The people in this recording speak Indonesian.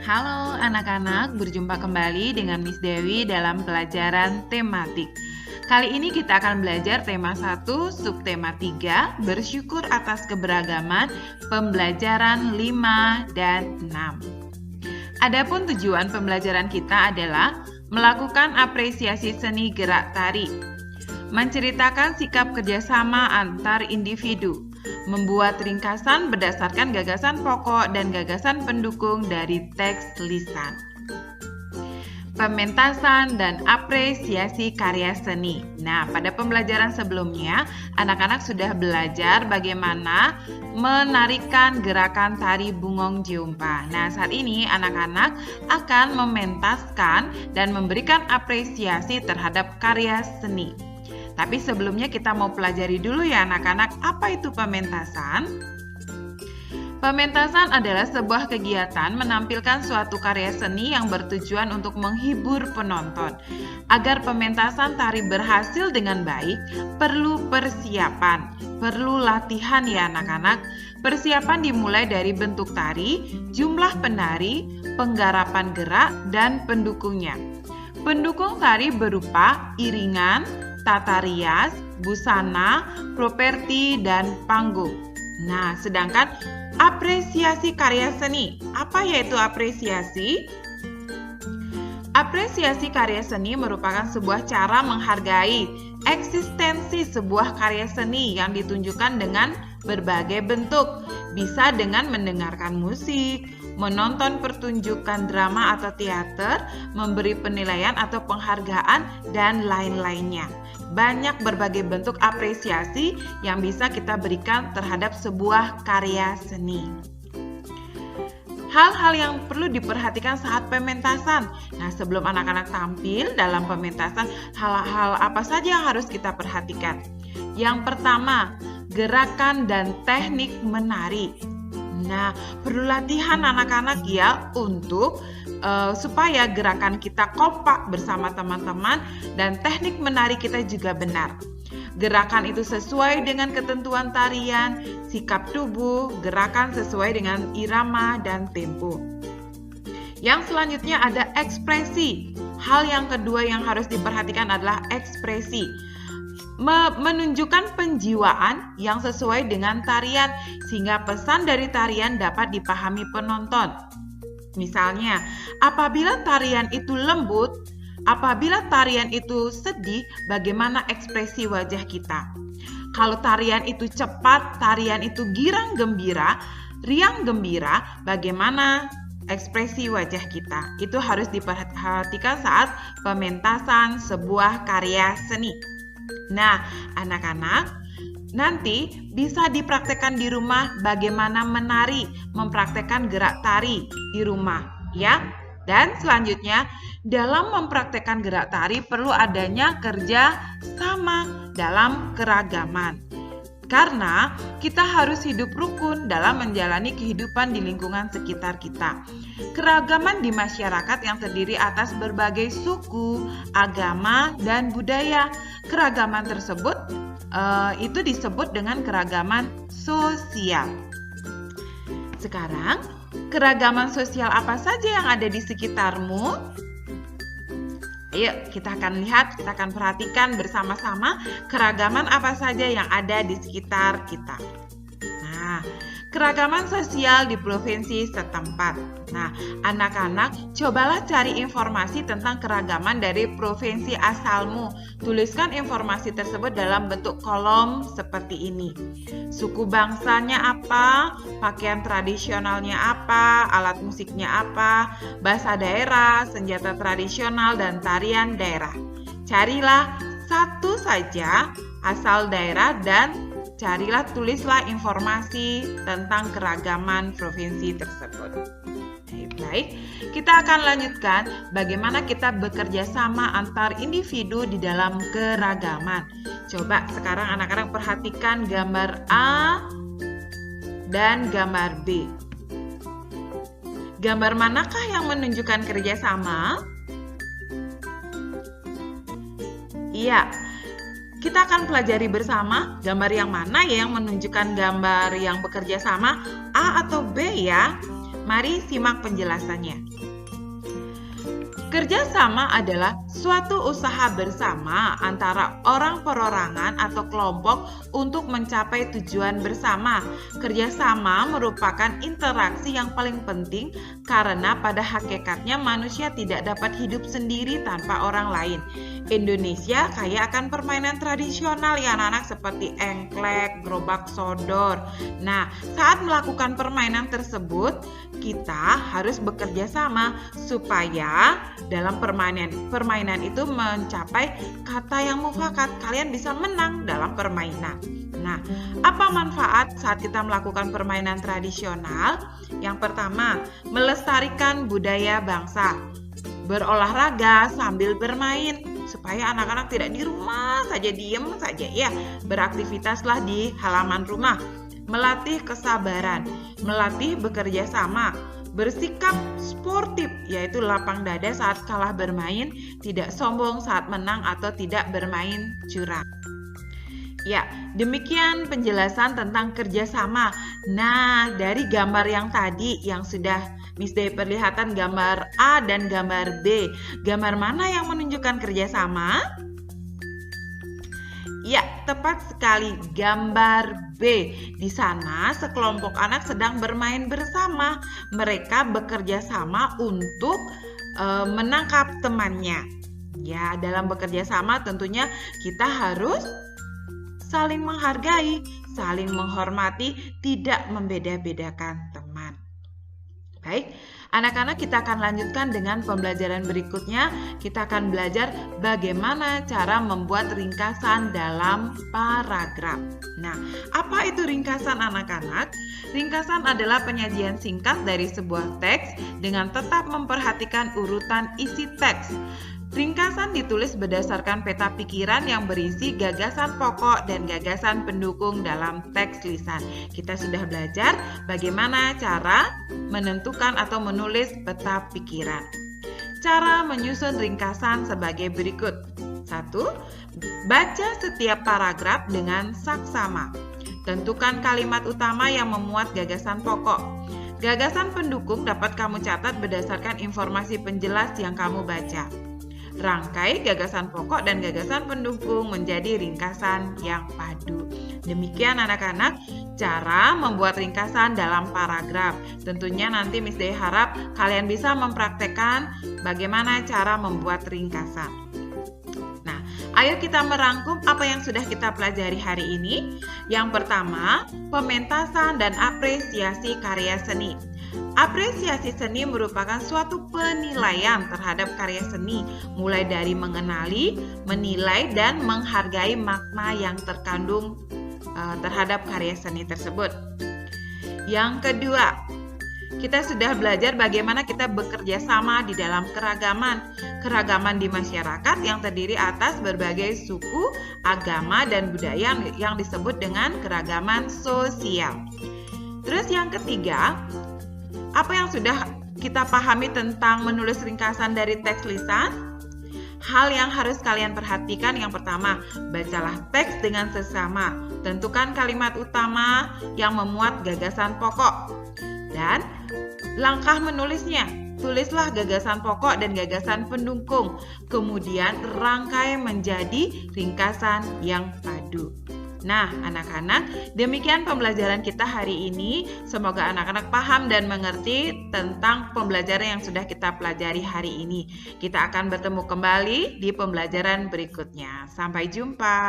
Halo anak-anak, berjumpa kembali dengan Miss Dewi dalam pelajaran tematik. Kali ini kita akan belajar tema 1, subtema 3, bersyukur atas keberagaman, pembelajaran 5 dan 6. Adapun tujuan pembelajaran kita adalah melakukan apresiasi seni gerak tari, menceritakan sikap kerjasama antar individu, membuat ringkasan berdasarkan gagasan pokok dan gagasan pendukung dari teks lisan. Pementasan dan apresiasi karya seni. Nah, pada pembelajaran sebelumnya, anak-anak sudah belajar bagaimana menarikan gerakan tari Bungong Jeumpa. Nah, saat ini anak-anak akan mementaskan dan memberikan apresiasi terhadap karya seni. Tapi sebelumnya kita mau pelajari dulu ya anak-anak, apa itu pementasan? Pementasan adalah sebuah kegiatan menampilkan suatu karya seni yang bertujuan untuk menghibur penonton. Agar pementasan tari berhasil dengan baik, perlu persiapan, perlu latihan ya anak-anak. Persiapan dimulai dari bentuk tari, jumlah penari, penggarapan gerak, dan pendukungnya. Pendukung tari berupa iringan, tata rias, busana, properti, dan panggung. Nah, sedangkan apresiasi karya seni. Apa yaitu apresiasi? Apresiasi karya seni merupakan sebuah cara menghargai eksistensi sebuah karya seni yang ditunjukkan dengan berbagai bentuk. Bisa dengan mendengarkan musik, menonton pertunjukan drama atau teater, memberi penilaian atau penghargaan, dan lain-lainnya. Banyak berbagai bentuk apresiasi yang bisa kita berikan terhadap sebuah karya seni. Hal-hal yang perlu diperhatikan saat pementasan. Nah, sebelum anak-anak tampil dalam pementasan, hal-hal apa saja yang harus kita perhatikan? Yang pertama, gerakan dan teknik menari. Nah, perlu latihan anak-anak ya untuk supaya gerakan kita kompak bersama teman-teman dan teknik menari kita juga benar. Gerakan itu sesuai dengan ketentuan tarian, sikap tubuh, gerakan sesuai dengan irama dan tempo. Yang selanjutnya ada ekspresi. Hal yang kedua yang harus diperhatikan adalah ekspresi. Menunjukkan penjiwaan yang sesuai dengan tarian sehingga pesan dari tarian dapat dipahami penonton. Misalnya, apabila tarian itu lembut, apabila tarian itu sedih, bagaimana ekspresi wajah kita? Kalau tarian itu cepat, tarian itu riang gembira, bagaimana ekspresi wajah kita? Itu harus diperhatikan saat pementasan sebuah karya seni. Nah, anak-anak, nanti bisa dipraktekkan di rumah bagaimana menari, mempraktekkan gerak tari di rumah, ya. Dan selanjutnya, dalam mempraktekkan gerak tari perlu adanya kerja sama dalam keragaman. Karena kita harus hidup rukun dalam menjalani kehidupan di lingkungan sekitar kita. Keragaman di masyarakat yang terdiri atas berbagai suku, agama, dan budaya. Keragaman tersebut itu disebut dengan keragaman sosial. Sekarang, keragaman sosial apa saja yang ada di sekitarmu? Ayo kita akan lihat, kita akan perhatikan bersama-sama keragaman apa saja yang ada di sekitar kita. Nah, keragaman sosial di provinsi setempat. Nah, anak-anak cobalah cari informasi tentang keragaman dari provinsi asalmu. Tuliskan informasi tersebut dalam bentuk kolom seperti ini. Suku bangsanya apa, pakaian tradisionalnya apa, alat musiknya apa, bahasa daerah, senjata tradisional, dan tarian daerah. Carilah satu saja asal daerah dan tulislah informasi tentang keragaman provinsi tersebut. Baik, kita akan lanjutkan bagaimana kita bekerja sama antar individu di dalam keragaman. Coba sekarang anak-anak perhatikan gambar A dan gambar B. Gambar manakah yang menunjukkan kerjasama? Iya, kita akan pelajari bersama gambar yang mana ya yang menunjukkan gambar yang bekerja sama, A atau B ya. Mari simak penjelasannya. Kerjasama adalah suatu usaha bersama antara orang perorangan atau kelompok untuk mencapai tujuan bersama. Kerjasama merupakan interaksi yang paling penting karena pada hakikatnya manusia tidak dapat hidup sendiri tanpa orang lain. Indonesia kaya akan permainan tradisional ya anak-anak, seperti engklek, gerobak sodor. Nah, saat melakukan permainan tersebut, kita harus bekerja sama supaya dalam permainan itu mencapai kata yang mufakat. Kalian bisa menang dalam permainan. Nah, apa manfaat saat kita melakukan permainan tradisional? Yang pertama, melestarikan budaya bangsa. Berolahraga sambil bermain supaya anak-anak tidak di rumah saja diem saja ya. Beraktivitaslah di halaman rumah. Melatih kesabaran, melatih bekerja sama, bersikap sportif, yaitu lapang dada saat kalah bermain, tidak sombong saat menang atau tidak bermain curang. Ya, demikian penjelasan tentang kerjasama. Nah, dari gambar yang tadi yang sudah Miss Day perlihatkan, gambar A dan gambar B, gambar mana yang menunjukkan kerjasama? Ya, tepat sekali, gambar B. Di sana sekelompok anak sedang bermain bersama. Mereka bekerja sama untuk menangkap temannya. Ya, dalam bekerja sama tentunya kita harus saling menghargai, saling menghormati, tidak membeda-bedakan teman. Baik, anak-anak, kita akan lanjutkan dengan pembelajaran berikutnya. Kita akan belajar bagaimana cara membuat ringkasan dalam paragraf. Nah, apa itu ringkasan anak-anak? Ringkasan adalah penyajian singkat dari sebuah teks dengan tetap memperhatikan urutan isi teks. Ringkasan ditulis berdasarkan peta pikiran yang berisi gagasan pokok dan gagasan pendukung dalam teks lisan. Kita sudah belajar bagaimana cara menentukan atau menulis peta pikiran. Cara menyusun ringkasan sebagai berikut. 1. Baca setiap paragraf dengan saksama. Tentukan kalimat utama yang memuat gagasan pokok. Gagasan pendukung dapat kamu catat berdasarkan informasi penjelas yang kamu baca. Rangkai gagasan pokok dan gagasan pendukung menjadi ringkasan yang padu. Demikian anak-anak cara membuat ringkasan dalam paragraf. Tentunya nanti Miss Day harap kalian bisa mempraktekkan bagaimana cara membuat ringkasan. Nah, ayo kita merangkum apa yang sudah kita pelajari hari ini. Yang pertama, pementasan dan apresiasi karya seni. Apresiasi seni merupakan suatu penilaian terhadap karya seni, mulai dari mengenali, menilai, dan menghargai makna yang terkandung terhadap karya seni tersebut. Yang kedua, kita sudah belajar bagaimana kita bekerja sama di dalam keragaman. Keragaman di masyarakat yang terdiri atas berbagai suku, agama, dan budaya yang disebut dengan keragaman sosial. Terus yang ketiga, apa yang sudah kita pahami tentang menulis ringkasan dari teks lisan? Hal yang harus kalian perhatikan, yang pertama, bacalah teks dengan seksama. Tentukan kalimat utama yang memuat gagasan pokok. Dan langkah menulisnya, tulislah gagasan pokok dan gagasan pendukung. Kemudian rangkai menjadi ringkasan yang padu. Nah, anak-anak, demikian pembelajaran kita hari ini. Semoga anak-anak paham dan mengerti tentang pembelajaran yang sudah kita pelajari hari ini. Kita akan bertemu kembali di pembelajaran berikutnya. Sampai jumpa.